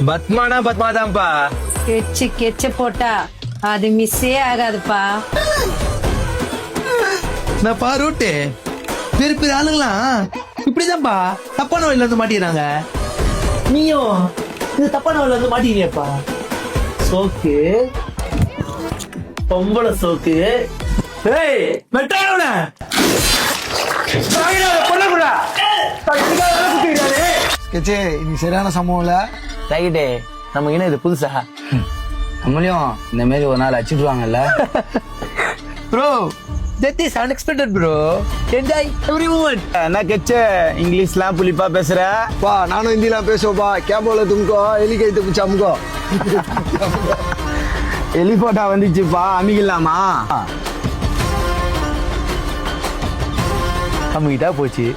பத்மானா பத்மாதான்ப்பா. கெச்சு போட்டா அது மிஸ்ஸே ஆகாதுப்பா. நான் பா ரூட்டு பெரிய பெரிய ஆளுங்களாம் இப்படிதான்ப்பா தப்பான வழியில வந்து மாட்டிக்கிறாங்க. நீயும் இந்த தப்பான வழியில வந்து மாட்டிக்கிறியப்பா. சோக்கு பொம்பளை சோக்கு. ஏய் மெட்டானோட பொண்ணக்கூடா கெச்சே இது சரியான சம்பவம் இல்ல. ரைட்டே நம்ம என்ன இது புதுசா நம்மளையும் இந்த மாதிரி ஒரு நாள் அடிச்சிடுவாங்கல்ல. Bro that is unexpected bro. Enjoy every moment. என்ன கெச்ச இங்கிலீஷ்லாம் புளிப்பா பேசுற? பா நானும் ஹிந்திலாம் பேசுவோப்பா. கேபோல தும்கோ எலி கைத்து பிடிச்சி அமுக்கோ. எலிபோட்டா வந்துச்சுப்பா, அமிக்கலாமா? அமுகிட்டா போச்சு.